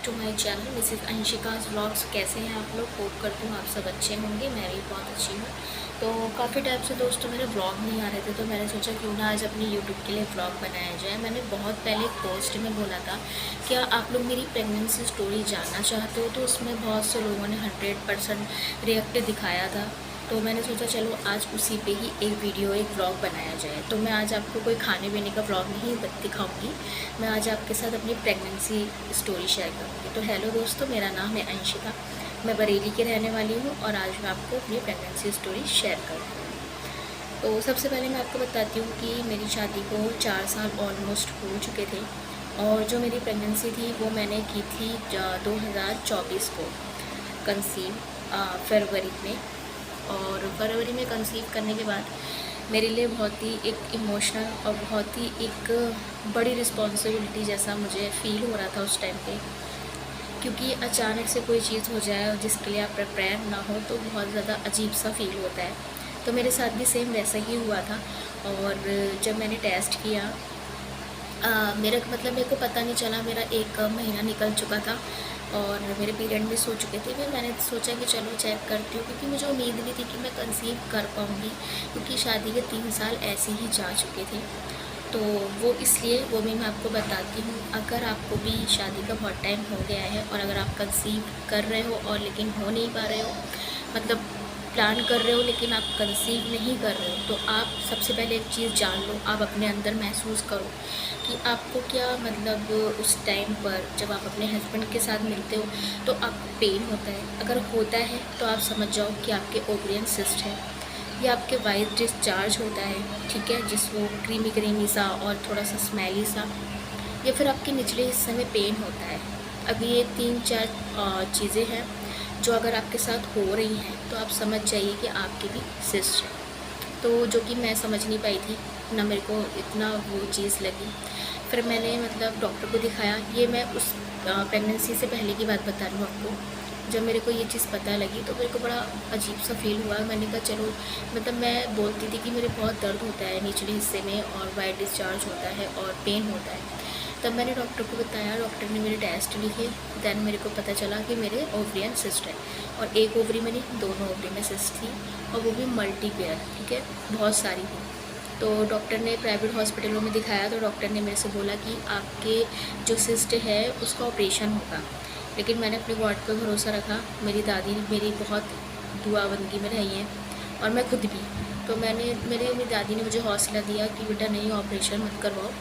To my channel Mrs अंशिका's vlogs. कैसे हैं आप लोग? होप करती हूँ आप सब अच्छे होंगे। मैं भी बहुत अच्छी हूँ। तो काफ़ी टाइम से दोस्तों मेरे व्लॉग नहीं आ रहे थे, तो मैंने सोचा क्यों ना आज अपनी यूट्यूब के लिए व्लॉग बनाया जाए। मैंने बहुत पहले एक पोस्ट में बोला था क्या आप लोग मेरी प्रेगनेंसी स्टोरी जानना चाहते हो, तो उसमें बहुत से लोगों ने 100% रिएक्ट दिखाया था। तो मैंने सोचा चलो आज उसी पे ही एक वीडियो एक व्लॉग बनाया जाए। तो मैं आज आपको कोई खाने पीने का व्लॉग नहीं दिखाऊंगी, मैं आज आपके साथ अपनी प्रेगनेंसी स्टोरी शेयर करूंगी। तो हेलो दोस्तों, मेरा नाम है अंशिका, मैं बरेली की रहने वाली हूँ और आज मैं आपको अपनी प्रेगनेंसी स्टोरी शेयर करूँगी। तो सबसे पहले मैं आपको बताती हूँ कि मेरी शादी को 4 साल ऑलमोस्ट हो चुके थे और जो मेरी प्रेगनेंसी थी वो मैंने की थी 2024 को कंसीव, फरवरी में। और फरवरी में कंसीव करने के बाद मेरे लिए बहुत ही एक इमोशनल और बहुत ही एक बड़ी रिस्पॉन्सिबिलिटी जैसा मुझे फ़ील हो रहा था उस टाइम पे, क्योंकि अचानक से कोई चीज़ हो जाए और जिसके लिए आप प्रिपेयर ना हो तो बहुत ज़्यादा अजीब सा फील होता है। तो मेरे साथ भी सेम वैसा ही हुआ था। और जब मैंने टेस्ट किया मेरे को पता नहीं चला, मेरा 1 महीना निकल चुका था और मेरे पीरियड मिस हो चुके थे। फिर मैंने सोचा कि चलो चेक करती हूँ, क्योंकि मुझे उम्मीद नहीं थी कि मैं कंसीव कर पाऊँगी, क्योंकि शादी के 3 साल ऐसे ही जा चुके थे। तो वो इसलिए वो भी मैं आपको बताती हूँ। अगर आपको भी शादी का बहुत टाइम हो गया है और अगर आप कंसीव कर रहे हो और लेकिन हो नहीं पा रहे हो, मतलब प्लान कर रहे हो लेकिन आप कंसीव नहीं कर रहे हो, तो आप सबसे पहले एक चीज़ जान लो, आप अपने अंदर महसूस करो कि आपको क्या मतलब उस टाइम पर जब आप अपने हस्बैंड के साथ मिलते हो तो आपको पेन होता है। अगर होता है तो आप समझ जाओ कि आपके ओवरियन सिस्ट है या आपके वाइज डिस्चार्ज होता है, ठीक है, जिसको क्रीमी क्रीमी सा और थोड़ा सा स्मेली सा, या फिर आपके निचले हिस्से में पेन होता है। अभी ये 3-4 चीज़ें हैं जो अगर आपके साथ हो रही हैं तो आप समझ जाइए कि आपकी भी सिस्ट है। तो जो कि मैं समझ नहीं पाई थी ना, मेरे को इतना वो चीज़ लगी। फिर मैंने मतलब डॉक्टर को दिखाया। ये मैं उस प्रेगनेंसी से पहले की बात बता रही हूँ आपको। जब मेरे को ये चीज़ पता लगी तो मेरे को बड़ा अजीब सा फील हुआ। मैंने कहा चलो, मतलब मैं बोलती थी कि मेरे बहुत दर्द होता है निचले हिस्से में और वाइट डिस्चार्ज होता है और पेन होता है। तब मैंने डॉक्टर को बताया, डॉक्टर ने मेरे टेस्ट लिखे। दैन मेरे को पता चला कि मेरे ओवरियन सिस्ट है, और एक ओवरी में नहीं, दोनों ओवरी में सिस्ट थी, और वो भी मल्टी पेयर, ठीक है, बहुत सारी थी। तो डॉक्टर ने प्राइवेट हॉस्पिटलों में दिखाया तो डॉक्टर ने मेरे से बोला कि आपके जो सिस्ट है उसका ऑपरेशन होगा। लेकिन मैंने अपने गॉड पर भरोसा रखा। मेरी दादी मेरी बहुत दुआबंदी में रही हैं और मैं खुद भी। तो मेरी दादी ने मुझे हौसला दिया कि बेटा नहीं, ऑपरेशन मत करवाओ,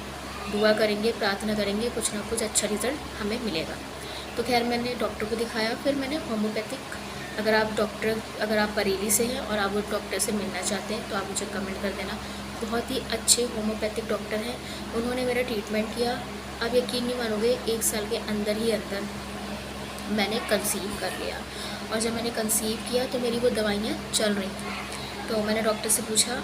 दुआ करेंगे, प्रार्थना करेंगे, कुछ ना कुछ अच्छा रिज़ल्ट हमें मिलेगा। तो खैर मैंने डॉक्टर को दिखाया। फिर मैंने होम्योपैथिक, अगर आप बरेली से हैं और आप वो डॉक्टर से मिलना चाहते हैं तो आप मुझे कमेंट कर देना। बहुत ही अच्छे होम्योपैथिक डॉक्टर हैं, उन्होंने मेरा ट्रीटमेंट किया। आप यकीन नहीं मानोगे, 1 साल के अंदर ही अंदर मैंने कंसीव कर लिया। और जब मैंने कंसीव किया तो मेरी वो दवाइयाँ चल रही थी। तो मैंने डॉक्टर से पूछा,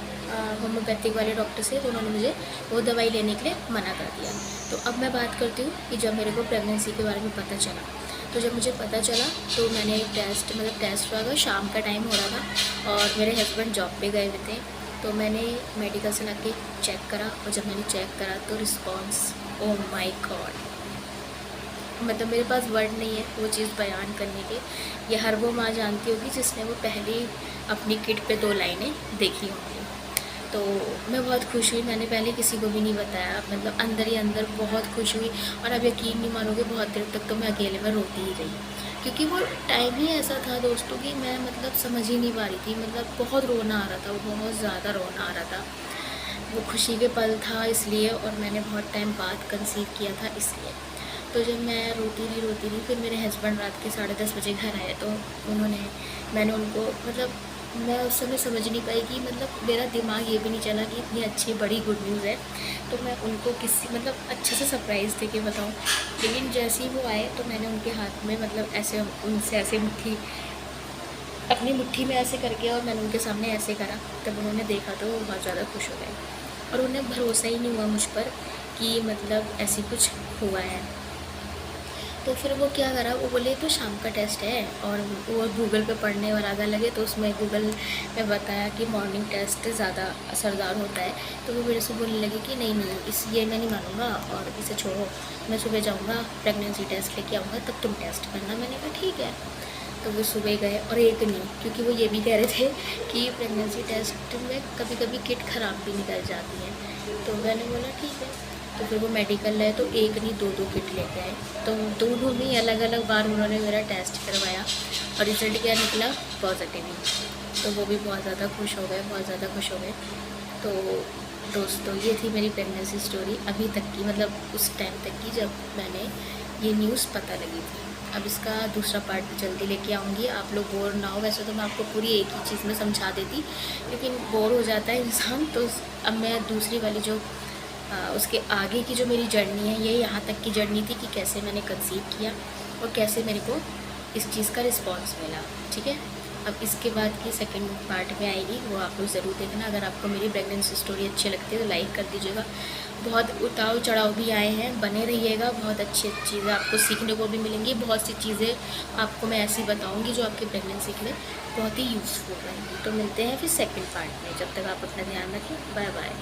होम्योपैथिक वाले डॉक्टर से, तो उन्होंने मुझे वो दवाई लेने के लिए मना कर दिया। तो अब मैं बात करती हूँ कि जब मेरे को प्रेगनेंसी के बारे में पता चला, तो जब मुझे पता चला तो मैंने टेस्ट हुआ, शाम का टाइम हो रहा था और मेरे हस्बैंड जॉब पे गए हुए थे। तो मैंने मेडिकल से ला के चेक करा, और जब मैंने चेक करा तो रिस्पॉन्स, ओ माई गॉड, मतलब मेरे पास वर्ड नहीं है वो चीज़ बयान करने के। ये हर वो माँ जानती होगी जिसने वो पहली अपनी किट पे 2 लाइनें देखी होंगी। तो मैं बहुत खुश हुई, मैंने पहले किसी को भी नहीं बताया, मतलब अंदर ही अंदर बहुत खुश हुई। और अब यकीन नहीं मानोगे, बहुत देर तक तो मैं अकेले में रोती ही रही, क्योंकि वो टाइम ही ऐसा था दोस्तों कि मैं मतलब समझ ही नहीं पा रही थी। मतलब बहुत रोना आ रहा था, बहुत ज़्यादा रोना आ रहा था। वो खुशी के पल था इसलिए, और मैंने बहुत टाइम बाद कंसीव किया था इसलिए। तो जब मैं रोती रही, फिर मेरे हस्बैंड रात के 10:30 बजे घर आए। तो मैंने उनको, मतलब मैं उस समय समझ नहीं पाई कि, मतलब मेरा दिमाग ये भी नहीं चला कि इतनी अच्छी बड़ी गुड न्यूज़ है। तो मैं उनको अच्छे से सरप्राइज़ दे के बताऊँ। लेकिन जैसे ही वो आए तो मैंने उनके हाथ में, मतलब ऐसे उनसे ऐसे अपनी मुट्ठी में ऐसे करके, और मैंने उनके सामने ऐसे करा। तब उन्होंने देखा तो वो बहुत ज़्यादा खुश हो गए, और उन्हें भरोसा ही नहीं हुआ मुझ पर कि मतलब ऐसे कुछ हुआ है। तो फिर वो क्या करा, वो बोले तो शाम का टेस्ट है, और वो गूगल पे पढ़ने और आगे लगे, तो उसमें गूगल में बताया कि मॉर्निंग टेस्ट ज़्यादा असरदार होता है। तो वो मेरे से बोलने लगे कि नहीं नहीं, इस ये मैं नहीं मानूंगा और इसे छोड़ो, मैं सुबह जाऊंगा प्रेगनेंसी टेस्ट लेके आऊँगा, तब तुम टेस्ट करना। मैंने कहा ठीक है। तो वो सुबह गए, और एक नहीं, क्योंकि वो ये भी कह रहे थे कि प्रेगनेंसी टेस्ट में कभी कभी किट ख़राब भी निकल जाती है। तो मैंने बोला ठीक है। तो फिर वो मेडिकल गए, तो एक नहीं दो दो किट लेके आए। तो दोनों में अलग अलग बार उन्होंने मेरा टेस्ट करवाया, और रिज़ल्ट क्या निकला, पॉजिटिव ही। तो वो भी बहुत ज़्यादा खुश हो गए, बहुत ज़्यादा खुश हो गए। तो दोस्तों, ये थी मेरी प्रेगनेंसी स्टोरी अभी तक की, मतलब उस टाइम तक की जब मैंने ये न्यूज़ पता लगी थी। अब इसका दूसरा पार्ट भी जल्दी लेके आऊँगी, आप लोग बोर ना हो। वैसे तो मैं आपको पूरी एक ही चीज़ में समझा देती, लेकिन बोर हो जाता है इंसान। तो अब मैं दूसरी वाली जो उसके आगे की जो मेरी जर्नी है, ये यहाँ तक की जर्नी थी कि कैसे मैंने कंसीव किया और कैसे मेरे को इस चीज़ का रिस्पॉन्स मिला। ठीक है, अब इसके बाद की सेकंड पार्ट में आएगी, वो आप लोग ज़रूर देखना। अगर आपको मेरी प्रेगनेंसी स्टोरी अच्छी लगती है तो लाइक कर दीजिएगा। बहुत उतार चढ़ाव भी आए हैं, बने रहिएगा। बहुत अच्छी अच्छी चीज़ें आपको सीखने को भी मिलेंगी। बहुत सी चीज़ें आपको मैं ऐसी बताऊँगी जो आपकी प्रेगनेंसी के लिए बहुत ही यूज़फुल रहेंगी। तो मिलते हैं फिर सेकेंड पार्ट में। जब तक आप अपना ध्यान रखें, बाय बाय।